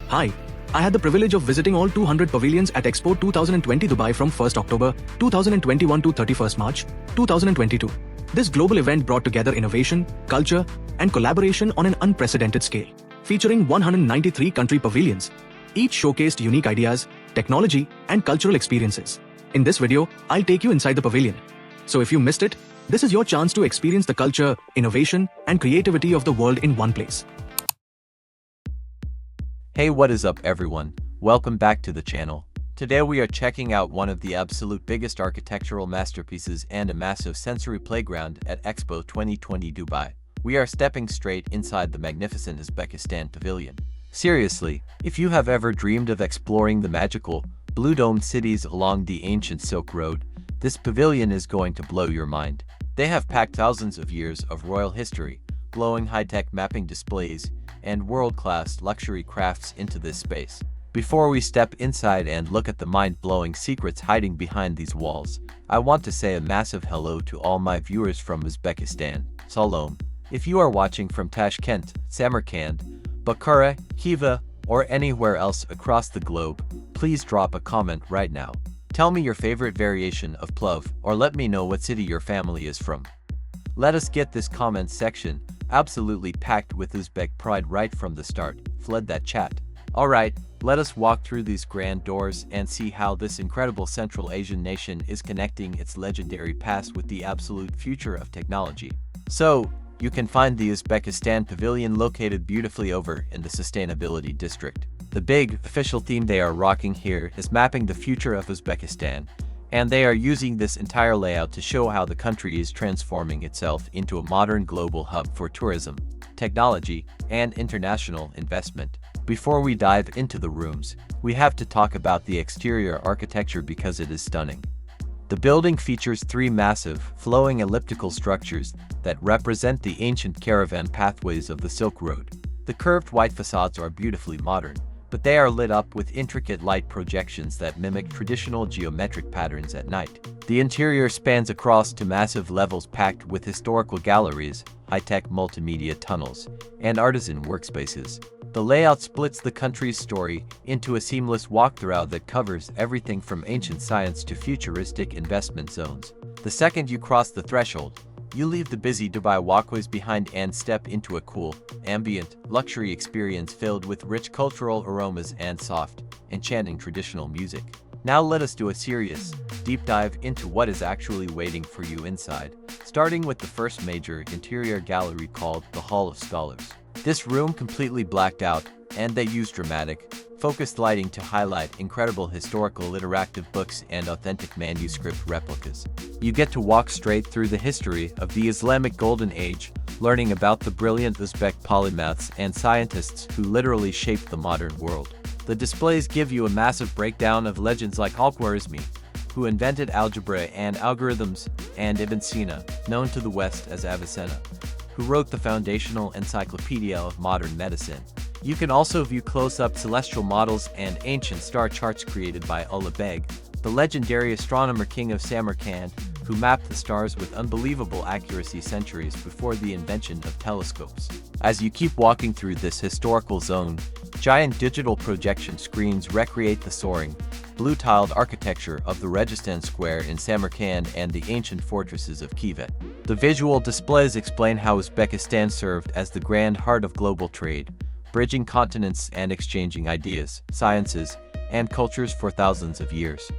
Hi, I had the privilege of visiting all 200 pavilions at Expo 2020 Dubai from 1st October 2021 to 31st March 2022. This global event brought together innovation, culture, and collaboration on an unprecedented scale. Featuring 193 country pavilions, each showcased unique ideas, technology, and cultural experiences. In this video, I'll take you inside the pavilion. So if you missed it, this is your chance to experience the culture, innovation, and creativity of the world in one place. Hey, what is up everyone? Welcome back to the channel. Today we are checking out one of the absolute biggest architectural masterpieces and a massive sensory playground at Expo 2020 Dubai. We are stepping straight inside the magnificent Uzbekistan Pavilion. Seriously, if you have ever dreamed of exploring the magical, blue-domed cities along the ancient Silk Road, this pavilion is going to blow your mind. They have packed thousands of years of royal history, glowing high-tech mapping displays, and world-class luxury crafts into this space. Before we step inside and look at the mind-blowing secrets hiding behind these walls, I want to say a massive hello to all my viewers from Uzbekistan. Salam. If you are watching from Tashkent, Samarkand, Bukhara, Khiva, or anywhere else across the globe, please drop a comment right now. Tell me your favorite variation of plov, or let me know what city your family is from. Let us get this comment section absolutely packed with Uzbek pride right from the start. Flood that chat. Alright, let us walk through these grand doors and see how this incredible Central Asian nation is connecting its legendary past with the absolute future of technology. So, you can find the Uzbekistan Pavilion located beautifully over in the Sustainability District. The big, official theme they are rocking here is mapping the future of Uzbekistan, and they are using this entire layout to show how the country is transforming itself into a modern global hub for tourism, technology, and international investment. Before we dive into the rooms, we have to talk about the exterior architecture because it is stunning. The building features three massive, flowing elliptical structures that represent the ancient caravan pathways of the Silk Road. The curved white facades are beautifully modern, but they are lit up with intricate light projections that mimic traditional geometric patterns at night. The interior spans across to massive levels packed with historical galleries, high-tech multimedia tunnels, and artisan workspaces. The layout splits the country's story into a seamless walkthrough that covers everything from ancient science to futuristic investment zones. The second you cross the threshold, you leave the busy Dubai walkways behind and step into a cool, ambient, luxury experience filled with rich cultural aromas and soft, enchanting traditional music. Now let us do a serious, deep dive into what is actually waiting for you inside, starting with the first major interior gallery called the Hall of Scholars. This room completely blacked out, and they used dramatic, focused lighting to highlight incredible historical interactive books and authentic manuscript replicas. You get to walk straight through the history of the Islamic Golden Age, learning about the brilliant Uzbek polymaths and scientists who literally shaped the modern world. The displays give you a massive breakdown of legends like Al-Khwarizmi, who invented algebra and algorithms, and Ibn Sina, known to the West as Avicenna, who wrote the foundational encyclopedia of modern medicine. You can also view close-up celestial models and ancient star charts created by Ulugh Beg, the legendary astronomer king of Samarkand, who mapped the stars with unbelievable accuracy centuries before the invention of telescopes. As you keep walking through this historical zone, giant digital projection screens recreate the soaring, blue-tiled architecture of the Registan Square in Samarkand and the ancient fortresses of Khiva. The visual displays explain how Uzbekistan served as the grand heart of global trade, bridging continents and exchanging ideas, sciences, and cultures for thousands of years.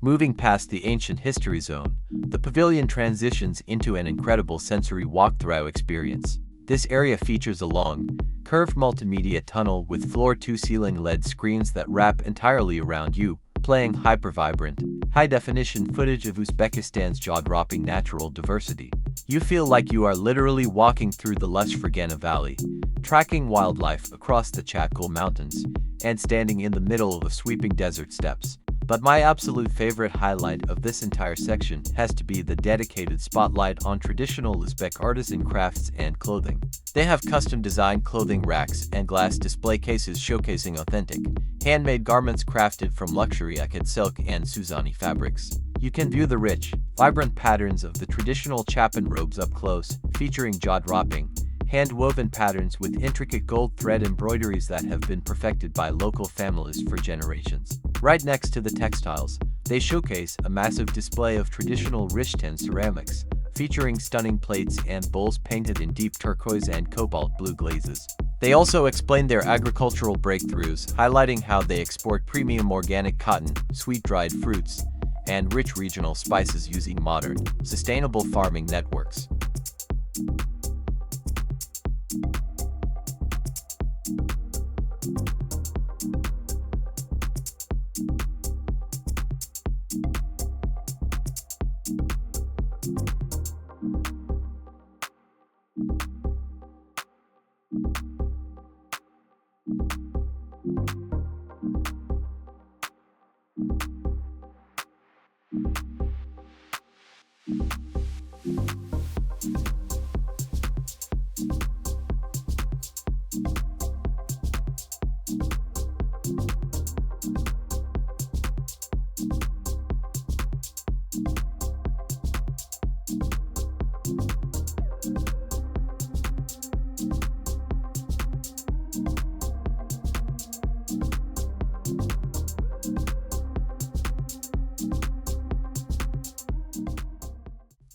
Moving past the ancient history zone, the pavilion transitions into an incredible sensory walkthrough experience. This area features a long, curved multimedia tunnel with floor-to-ceiling LED screens that wrap entirely around you, playing hyper-vibrant, high-definition footage of Uzbekistan's jaw-dropping natural diversity. You feel like you are literally walking through the lush Fergana Valley, tracking wildlife across the Chatkul Mountains, and standing in the middle of sweeping desert steppes. But my absolute favorite highlight of this entire section has to be the dedicated spotlight on traditional Uzbek artisan crafts and clothing. They have custom-designed clothing racks and glass display cases showcasing authentic, handmade garments crafted from luxury Akit silk and Suzani fabrics. You can view the rich, vibrant patterns of the traditional Chapin robes up close, featuring jaw-dropping, hand-woven patterns with intricate gold thread embroideries that have been perfected by local families for generations. Right next to the textiles, they showcase a massive display of traditional Rishten ceramics, featuring stunning plates and bowls painted in deep turquoise and cobalt blue glazes. They also explain their agricultural breakthroughs, highlighting how they export premium organic cotton, sweet-dried fruits, and rich regional spices using modern, sustainable farming networks.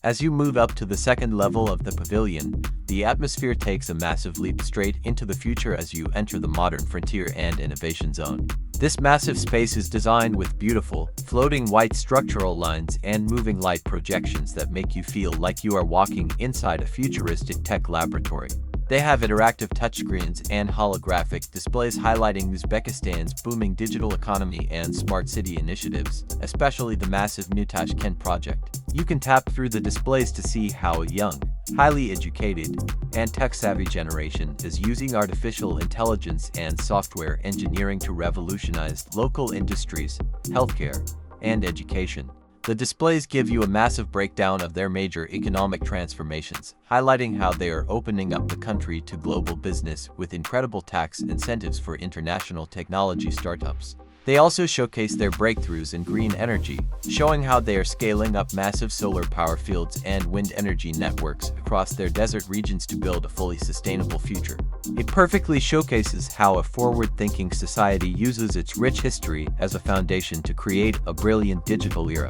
As you move up to the second level of the pavilion, the atmosphere takes a massive leap straight into the future as you enter the modern frontier and innovation zone. This massive space is designed with beautiful, floating white structural lines and moving light projections that make you feel like you are walking inside a futuristic tech laboratory. They have interactive touchscreens and holographic displays highlighting Uzbekistan's booming digital economy and smart city initiatives, especially the massive New Tashkent project. You can tap through the displays to see how a young, highly educated, and tech-savvy generation is using artificial intelligence and software engineering to revolutionize local industries, healthcare, and education. The displays give you a massive breakdown of their major economic transformations, highlighting how they are opening up the country to global business with incredible tax incentives for international technology startups. They also showcase their breakthroughs in green energy, showing how they are scaling up massive solar power fields and wind energy networks across their desert regions to build a fully sustainable future. It perfectly showcases how a forward-thinking society uses its rich history as a foundation to create a brilliant digital era.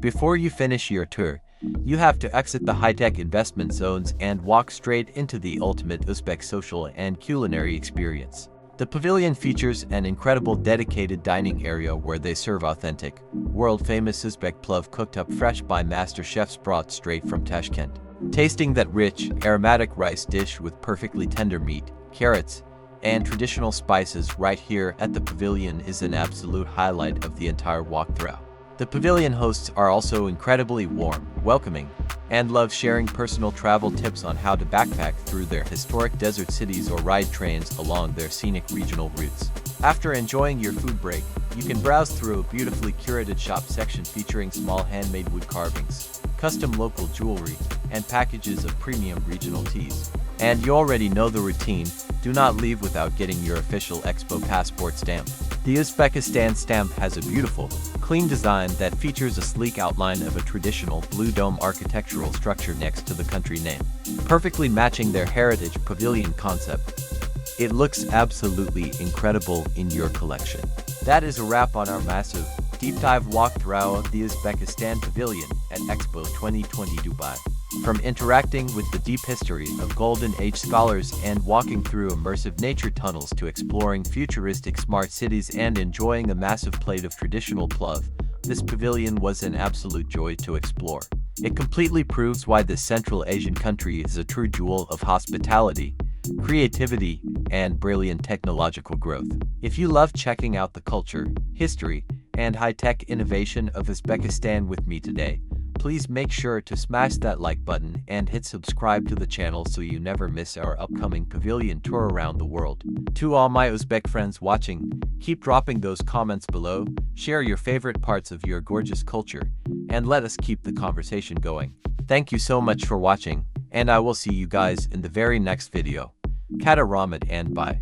Before you finish your tour, you have to exit the high-tech investment zones and walk straight into the ultimate Uzbek social and culinary experience. The pavilion features an incredible dedicated dining area where they serve authentic, world-famous Uzbek plov cooked up fresh by master chefs brought straight from Tashkent. Tasting that rich, aromatic rice dish with perfectly tender meat, carrots, and traditional spices right here at the pavilion is an absolute highlight of the entire walkthrough. The pavilion hosts are also incredibly warm, welcoming, and love sharing personal travel tips on how to backpack through their historic desert cities or ride trains along their scenic regional routes. After enjoying your food break, You can browse through a beautifully curated shop section featuring small handmade wood carvings, custom local jewelry, and packages of premium regional teas. And you already know the routine, do not leave without getting your official Expo passport stamp. The Uzbekistan stamp has a beautiful, clean design that features a sleek outline of a traditional blue dome architectural structure next to the country name, perfectly matching their heritage pavilion concept. It looks absolutely incredible in your collection. That is a wrap on our massive, deep dive walkthrough of the Uzbekistan Pavilion at Expo 2020 Dubai. From interacting with the deep history of Golden Age scholars and walking through immersive nature tunnels to exploring futuristic smart cities and enjoying a massive plate of traditional plov, this pavilion was an absolute joy to explore. It completely proves why this Central Asian country is a true jewel of hospitality, creativity, and brilliant technological growth. If you love checking out the culture, history, and high-tech innovation of Uzbekistan with me today, please make sure to smash that like button and hit subscribe to the channel so you never miss our upcoming pavilion tour around the world. To all my Uzbek friends watching, keep dropping those comments below, share your favorite parts of your gorgeous culture, and let us keep the conversation going. Thank you so much for watching, and I will see you guys in the very next video. Kata Ramad and bye.